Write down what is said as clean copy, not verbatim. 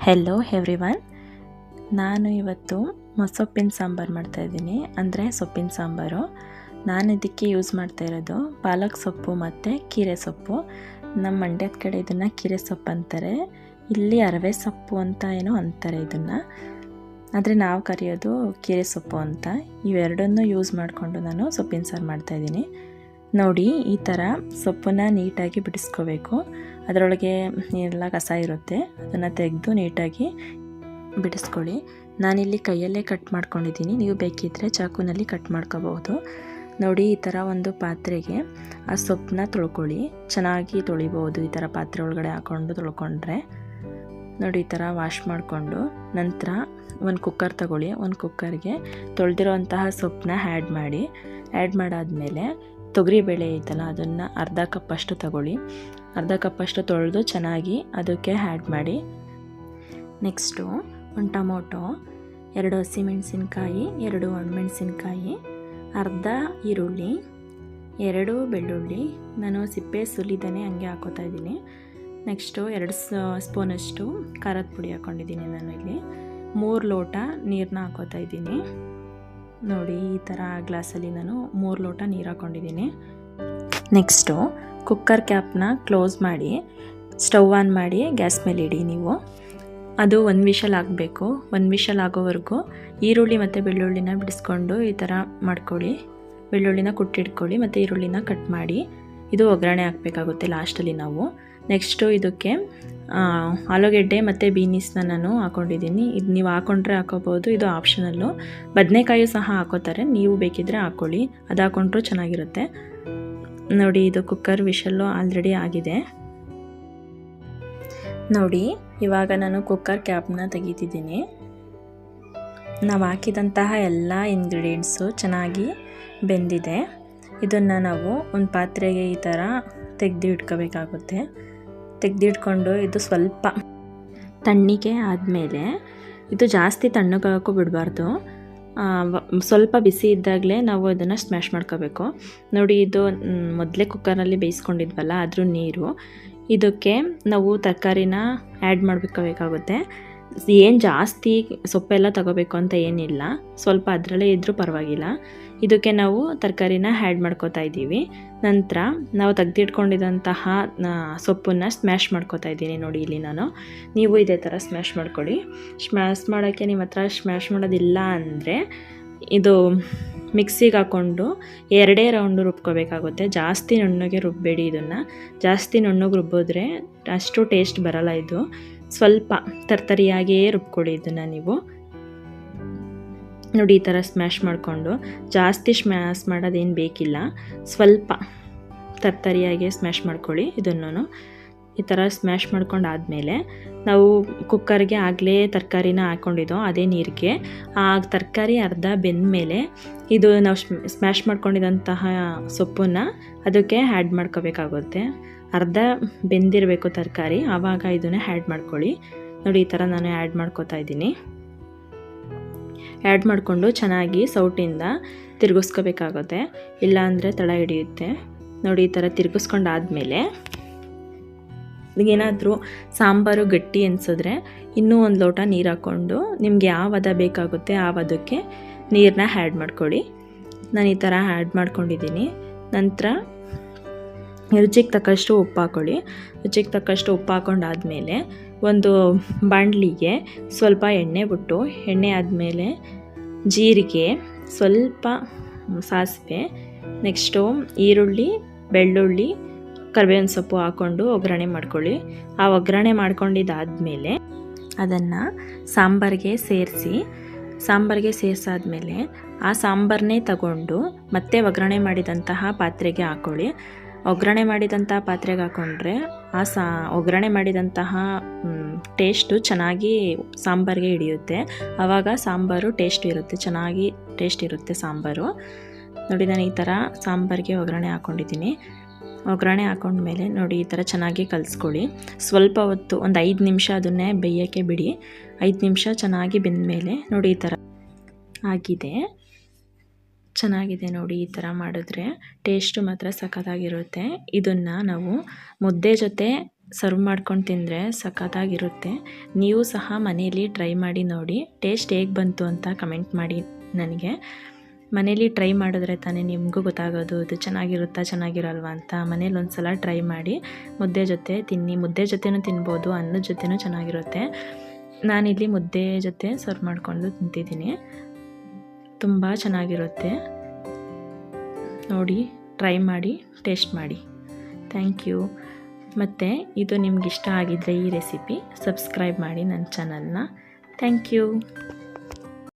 Hello everyone. ನಾನು ಇವತ್ತು ಮೊಸೊಪ್ಪಿನ ಸಾಂಬಾರು ಮಾಡ್ತಾಯಿದ್ದೀನಿ, ಅಂದರೆ ಸೊಪ್ಪಿನ ಸಾಂಬಾರು. ನಾನು ಇದಕ್ಕೆ ಯೂಸ್ ಮಾಡ್ತಾ ಇರೋದು ಪಾಲಕ್ ಸೊಪ್ಪು ಮತ್ತು ಕೀರೆ ಸೊಪ್ಪು. ನಮ್ಮ ಮಂಡ್ಯದ ಕಡೆ ಇದನ್ನು ಕೀರೆ ಸೊಪ್ಪು ಅಂತಾರೆ, ಇಲ್ಲಿ ಅರವೆ ಸೊಪ್ಪು ಅಂತ ಏನೋ ಅಂತಾರೆ ಇದನ್ನು, ಆದರೆ ನಾವು ಕರೆಯೋದು ಕೀರೆ ಸೊಪ್ಪು ಅಂತ. ಇವೆರಡನ್ನೂ ಯೂಸ್ ಮಾಡಿಕೊಂಡು ನಾನು ಸೊಪ್ಪಿನ ಸಾರು ಮಾಡ್ತಾಯಿದ್ದೀನಿ. ನೋಡಿ, ಈ ಥರ ಸೊಪ್ಪನ್ನು ನೀಟಾಗಿ ಬಿಡಿಸ್ಕೋಬೇಕು. ಅದರೊಳಗೆ ಎಲ್ಲ ಕಸ ಇರುತ್ತೆ, ಅದನ್ನು ತೆಗೆದು ನೀಟಾಗಿ ಬಿಡಿಸ್ಕೊಳ್ಳಿ. ನಾನಿಲ್ಲಿ ಕೈಯಲ್ಲೇ ಕಟ್ ಮಾಡ್ಕೊಂಡಿದ್ದೀನಿ, ನೀವು ಬೇಕಿದ್ದರೆ ಚಾಕುನಲ್ಲಿ ಕಟ್ ಮಾಡ್ಕೋಬಹುದು. ನೋಡಿ, ಈ ಥರ ಒಂದು ಪಾತ್ರೆಗೆ ಆ ಸೊಪ್ಪನ್ನ ತೊಳ್ಕೊಳ್ಳಿ. ಚೆನ್ನಾಗಿ ತೊಳಿಬೋದು, ಈ ಥರ ಪಾತ್ರೆ ಒಳಗಡೆ ಹಾಕ್ಕೊಂಡು ತೊಳ್ಕೊಂಡ್ರೆ. ನೋಡಿ, ಈ ಥರ ವಾಶ್ ಮಾಡಿಕೊಂಡು ನಂತರ ಒಂದು ಕುಕ್ಕರ್ ತಗೊಳ್ಳಿ. ಒಂದು ಕುಕ್ಕರ್ಗೆ ತೊಳೆದಿರೋಂತಹ ಸೊಪ್ಪನ್ನ ಆ್ಯಡ್ ಮಾಡಾದಮೇಲೆ ತೊಗರಿಬೇಳೆ ಐತಲ್ಲ, ಅದನ್ನು ಅರ್ಧ ಕಪ್ಪಷ್ಟು ತಗೊಳ್ಳಿ. ಅರ್ಧ ಕಪ್ಪಷ್ಟು ತೊಳೆದು ಚೆನ್ನಾಗಿ ಅದಕ್ಕೆ ಆ್ಯಡ್ ಮಾಡಿ. ನೆಕ್ಸ್ಟು ಒಂದು ಟೊಮೊಟೊ, 2 ಹಸಿಮೆಣಸಿನ್ಕಾಯಿ, 2 ಒಣಮೆಣಸಿನ್ಕಾಯಿ, ಅರ್ಧ ಈರುಳ್ಳಿ, 2 ಬೆಳ್ಳುಳ್ಳಿ. ನಾನು ಸಿಪ್ಪೆ ಸುಲಿದನೇ ಹಂಗೆ ಹಾಕೋತಾ ಇದ್ದೀನಿ. ನೆಕ್ಸ್ಟು 2 ಸ್ಪೂನಷ್ಟು ಖಾರದ ಪುಡಿ ಹಾಕ್ಕೊಂಡಿದ್ದೀನಿ. ನಾನು ಇಲ್ಲಿ 3 ಲೋಟ ನೀರನ್ನ ಹಾಕೋತಾ ಇದ್ದೀನಿ. ನೋಡಿ, ಈ ಥರ ಗ್ಲಾಸಲ್ಲಿ ನಾನು 3 ಲೋಟ ನೀರು ಹಾಕ್ಕೊಂಡಿದ್ದೀನಿ. ನೆಕ್ಸ್ಟು ಕುಕ್ಕರ್ ಕ್ಯಾಪ್ನ ಕ್ಲೋಸ್ ಮಾಡಿ ಸ್ಟವ್ ಆನ್ ಮಾಡಿ ಗ್ಯಾಸ್ ಮೇಲೆ ಇಡಿ. ನೀವು ಅದು 1 ವಿಷಲ್ ಆಗಬೇಕು. 1 ವಿಷಲ್ ಆಗೋವರೆಗೂ ಈರುಳ್ಳಿ ಮತ್ತು ಬೆಳ್ಳುಳ್ಳಿನ ಬಿಡಿಸ್ಕೊಂಡು ಈ ಥರ ಮಾಡ್ಕೊಳ್ಳಿ. ಬೆಳ್ಳುಳ್ಳಿನ ಕುಟ್ಟಿಟ್ಕೊಳ್ಳಿ ಮತ್ತು ಈರುಳ್ಳಿನ ಕಟ್ ಮಾಡಿ. ಇದು ಒಗ್ಗರಣೆ ಹಾಕಬೇಕಾಗುತ್ತೆ ಲಾಸ್ಟಲ್ಲಿ ನಾವು. ನೆಕ್ಸ್ಟು ಇದಕ್ಕೆ ಆಲೂಗೆಡ್ಡೆ ಮತ್ತು ಬೀನೀಸ್ನ ನಾನು ಹಾಕ್ಕೊಂಡಿದ್ದೀನಿ. ಇದು ನೀವು ಹಾಕ್ಕೊಂಡ್ರೆ ಹಾಕೋಬೋದು, ಇದು ಆಪ್ಷನಲ್ಲು. ಬದನೆಕಾಯಿ ಸಹ ಹಾಕೋತಾರೆ, ನೀವು ಬೇಕಿದ್ದರೆ ಹಾಕ್ಕೊಳ್ಳಿ, ಅದು ಹಾಕ್ಕೊಂಡ್ರೂ ಚೆನ್ನಾಗಿರುತ್ತೆ. ನೋಡಿ, ಇದು ಕುಕ್ಕರ್ ವಿಷಲ್ಲು ಆಲ್ರೆಡಿ ಆಗಿದೆ. ನೋಡಿ, ಇವಾಗ ನಾನು ಕುಕ್ಕರ್ ಕ್ಯಾಪ್ನ ತೆಗಿತಿದ್ದೀನಿ. ನಾವು ಹಾಕಿದಂತಹ ಎಲ್ಲ ಇಂಗ್ರೀಡಿಯೆಂಟ್ಸು ಚೆನ್ನಾಗಿ ಬೆಂದಿದೆ. ಇದನ್ನು ನಾವು ಒಂದು ಪಾತ್ರೆಗೆ ಈ ಥರ ತೆಗೆದು ಇಟ್ಕೋಬೇಕಾಗುತ್ತೆ. ತೆಗೆದಿಟ್ಕೊಂಡು ಇದು ಸ್ವಲ್ಪ ತಣ್ಣಗೆ ಆದಮೇಲೆ, ಇದು ಜಾಸ್ತಿ ತಣ್ಣಗಾಗೋಕ್ಕೂ ಬಿಡಬಾರ್ದು, ಸ್ವಲ್ಪ ಬಿಸಿ ಇದ್ದಾಗಲೇ ನಾವು ಇದನ್ನು ಸ್ಮ್ಯಾಶ್ ಮಾಡ್ಕೋಬೇಕು. ನೋಡಿ, ಇದು ಮೊದಲೇ ಕುಕ್ಕರಲ್ಲಿ ಬೇಯಿಸ್ಕೊಂಡಿದ್ವಲ್ಲ, ಅದ್ರ ನೀರು. ಇದಕ್ಕೆ ನಾವು ತರಕಾರಿನ ಆ್ಯಡ್ ಮಾಡಬೇಕಾಗುತ್ತೆ. ಏನು ಜಾಸ್ತಿ ಸೊಪ್ಪೆಲ್ಲ ತಗೋಬೇಕು ಅಂತ ಏನಿಲ್ಲ, ಸ್ವಲ್ಪ ಅದರಲ್ಲೇ ಇದ್ದರೂ ಪರವಾಗಿಲ್ಲ. ಇದಕ್ಕೆ ನಾವು ತರಕಾರಿನ ಆ್ಯಡ್ ಮಾಡ್ಕೋತಾ ಇದ್ದೀವಿ. ನಂತರ ನಾವು ತೆಗೆದಿಟ್ಕೊಂಡಿದ್ದಂತಹ ಸೊಪ್ಪನ್ನು ಸ್ಮ್ಯಾಶ್ ಮಾಡ್ಕೋತಾ ಇದ್ದೀನಿ. ನೋಡಿ, ಇಲ್ಲಿ ನಾನು, ನೀವು ಇದೇ ಥರ ಸ್ಮ್ಯಾಶ್ ಮಾಡ್ಕೊಳ್ಳಿ. ಸ್ಮ್ಯಾಶ್ ಮಾಡೋಕ್ಕೆ ನಿಮ್ಮ ಹತ್ರ ಸ್ಮ್ಯಾಶ್ ಮಾಡೋದಿಲ್ಲ ಅಂದರೆ ಇದು ಮಿಕ್ಸಿಗೆ ಹಾಕ್ಕೊಂಡು 2 ರೌಂಡು ರುಬ್ಕೋಬೇಕಾಗುತ್ತೆ. ಜಾಸ್ತಿ ನುಣ್ಣಗೆ ರುಬ್ಬಬೇಡಿ. ಇದನ್ನು ಜಾಸ್ತಿ ನುಣ್ಣಗೆ ರುಬ್ಬಿದ್ರೆ ಅಷ್ಟು ಟೇಸ್ಟ್ ಬರೋಲ್ಲ. ಇದು ಸ್ವಲ್ಪ ತರ್ತರಿಯಾಗಿಯೇ ರುಬ್ಕೊಳ್ಳಿ ಇದನ್ನು ನೀವು. ನೋಡಿ, ಈ ಥರ ಸ್ಮ್ಯಾಶ್ ಮಾಡಿಕೊಂಡು, ಜಾಸ್ತಿ ಸ್ಮ್ಯಾಶ್ ಮಾಡೋದೇನು ಬೇಕಿಲ್ಲ, ಸ್ವಲ್ಪ ತರ್ತರಿಯಾಗಿ ಸ್ಮ್ಯಾಶ್ ಮಾಡ್ಕೊಳ್ಳಿ. ಇದನ್ನು ಈ ಥರ ಸ್ಮ್ಯಾಶ್ ಮಾಡ್ಕೊಂಡಾದಮೇಲೆ ನಾವು ಕುಕ್ಕರ್ಗೆ ಆಗಲೇ ತರಕಾರಿನ ಹಾಕ್ಕೊಂಡಿದ್ದೋ ಅದೇ ನೀರಿಗೆ ಆ ತರಕಾರಿ ಅರ್ಧ ಬೆಂದಮೇಲೆ ಇದು ನಾವು ಸ್ಮ್ಯಾಶ್ ಮಾಡ್ಕೊಂಡಿದ್ದಂತಹ ಸೊಪ್ಪನ್ನು ಅದಕ್ಕೆ ಆ್ಯಡ್ ಮಾಡ್ಕೋಬೇಕಾಗುತ್ತೆ. ಅರ್ಧ ಬೆಂದಿರಬೇಕು ತರಕಾರಿ, ಆವಾಗ ಇದನ್ನು ಆ್ಯಡ್ ಮಾಡ್ಕೊಳ್ಳಿ. ನೋಡಿ, ಈ ಥರ ನಾನು ಆ್ಯಡ್ ಮಾಡ್ಕೋತಾ ಇದ್ದೀನಿ. ಆ್ಯಡ್ ಮಾಡಿಕೊಂಡು ಚೆನ್ನಾಗಿ ಸೌಟಿಂದ ತಿರುಗಿಸ್ಕೋಬೇಕಾಗುತ್ತೆ, ಇಲ್ಲಾಂದರೆ ತಳ ಹಿಡಿಯುತ್ತೆ. ನೋಡಿ, ಈ ಥರ ತಿರುಗಿಸ್ಕೊಂಡಾದಮೇಲೆ ಏನಾದರೂ ಸಾಂಬಾರು ಗಟ್ಟಿ ಅನಿಸಿದ್ರೆ ಇನ್ನೂ 1 ಲೋಟ ನೀರು ಹಾಕ್ಕೊಂಡು ನಿಮ್ಗೆ ಯಾವ ಹದ ಬೇಕಾಗುತ್ತೆ ಆ ಹದಕ್ಕೆ ನೀರನ್ನ ಆ್ಯಡ್ ಮಾಡ್ಕೊಳ್ಳಿ. ನಾನು ಈ ಥರ ಆ್ಯಡ್ ಮಾಡ್ಕೊಂಡಿದ್ದೀನಿ. ನಂತರ ರುಚಿಗೆ ತಕ್ಕಷ್ಟು ಉಪ್ಪು ಹಾಕ್ಕೊಳ್ಳಿ. ರುಚಿಗೆ ತಕ್ಕಷ್ಟು ಉಪ್ಪು ಹಾಕ್ಕೊಂಡಾದಮೇಲೆ ಒಂದು ಬಾಣಲಿಗೆ ಸ್ವಲ್ಪ ಎಣ್ಣೆ ಬಿಟ್ಟು, ಎಣ್ಣೆ ಆದಮೇಲೆ ಜೀರಿಗೆ, ಸ್ವಲ್ಪ ಸಾಸಿವೆ, ನೆಕ್ಸ್ಟು ಈರುಳ್ಳಿ, ಬೆಳ್ಳುಳ್ಳಿ, ಕರಿಬೇವಿನ ಸೊಪ್ಪು ಹಾಕ್ಕೊಂಡು ಒಗ್ಗರಣೆ ಮಾಡ್ಕೊಳ್ಳಿ. ಆ ಒಗ್ಗರಣೆ ಮಾಡ್ಕೊಂಡಿದ್ದಾದಮೇಲೆ ಅದನ್ನು ಸಾಂಬಾರಿಗೆ ಸೇರಿಸಾದ್ಮೇಲೆ ಆ ಸಾಂಬಾರನ್ನೇ ತಗೊಂಡು ಮತ್ತೆ ಒಗ್ಗರಣೆ ಮಾಡಿದಂತಹ ಪಾತ್ರೆಗೆ ಹಾಕ್ಕೊಳ್ಳಿ. ಒಗ್ಗರಣೆ ಮಾಡಿದಂಥ ಪಾತ್ರೆಗೆ ಹಾಕ್ಕೊಂಡ್ರೆ ಒಗ್ಗರಣೆ ಮಾಡಿದಂತಹ ಟೇಸ್ಟು ಚೆನ್ನಾಗಿ ಸಾಂಬಾರಿಗೆ ಹಿಡಿಯುತ್ತೆ. ಆವಾಗ ಸಾಂಬಾರು ಚೆನ್ನಾಗಿ ಟೇಸ್ಟ್ ಇರುತ್ತೆ ಸಾಂಬಾರು. ನೋಡಿ, ನಾನು ಈ ಥರ ಸಾಂಬಾರಿಗೆ ಒಗ್ಗರಣೆ ಹಾಕ್ಕೊಂಡಿದ್ದೀನಿ. ಒಗ್ಗರಣೆ ಹಾಕ್ಕೊಂಡ್ಮೇಲೆ ನೋಡಿ, ಈ ಥರ ಚೆನ್ನಾಗಿ ಕಲಿಸ್ಕೊಳ್ಳಿ. ಸ್ವಲ್ಪ ಹೊತ್ತು, ಒಂದು 5 ನಿಮಿಷ ಅದನ್ನೇ ಬೇಯೋಕ್ಕೆ ಬಿಡಿ. 5 ನಿಮಿಷ ಚೆನ್ನಾಗಿ ಬೆಂದಮೇಲೆ ನೋಡಿ, ಈ ಥರ ಆಗಿದೆ. ಚೆನ್ನಾಗಿದೆ ನೋಡಿ, ಈ ಥರ ಮಾಡಿದ್ರೆ ಟೇಸ್ಟು ಮಾತ್ರ ಸಖತ್ತಾಗಿರುತ್ತೆ. ಇದನ್ನು ನಾವು ಮುದ್ದೆ ಜೊತೆ ಸರ್ವ್ ಮಾಡ್ಕೊಂಡು ತಿಂದರೆ ಸಖತ್ತಾಗಿರುತ್ತೆ. ನೀವು ಸಹ ಮನೆಯಲ್ಲಿ ಟ್ರೈ ಮಾಡಿ ನೋಡಿ, ಟೇಸ್ಟ್ ಹೇಗೆ ಬಂತು ಅಂತ ಕಮೆಂಟ್ ಮಾಡಿ ನನಗೆ. ಮನೇಲಿ ಟ್ರೈ ಮಾಡಿದ್ರೆ ತಾನೇ ನಿಮಗೂ ಗೊತ್ತಾಗೋದು ಇದು ಚೆನ್ನಾಗಿರುತ್ತಾ ಚೆನ್ನಾಗಿರಲ್ವಾ ಅಂತ. ಮನೇಲಿ ಒಂದು ಸಲ ಟ್ರೈ ಮಾಡಿ ಮುದ್ದೆ ಜೊತೆ ತಿನ್ನಿ. ಮುದ್ದೆ ಜೊತೆನೂ ತಿನ್ಬೋದು, ಅನ್ನದ ಜೊತೆನೂ ಚೆನ್ನಾಗಿರುತ್ತೆ. ನಾನಿಲ್ಲಿ ಮುದ್ದೆ ಜೊತೆ ಸರ್ವ್ ಮಾಡಿಕೊಂಡು ತಿಂತಿದ್ದೀನಿ. ತುಂಬ ಚೆನ್ನಾಗಿರುತ್ತೆ. ನೋಡಿ, ಟ್ರೈ ಮಾಡಿ, ಟೇಸ್ಟ್ ಮಾಡಿ. Thank you. ಮತ್ತು ಇದು ನಿಮ್ಗೆ ಇಷ್ಟ ಆಗಿದ್ದರೆ ಈ ರೆಸಿಪಿ ಸಬ್ಸ್ಕ್ರೈಬ್ ಮಾಡಿ ನನ್ನ ಚಾನಲ್ನ. Thank you.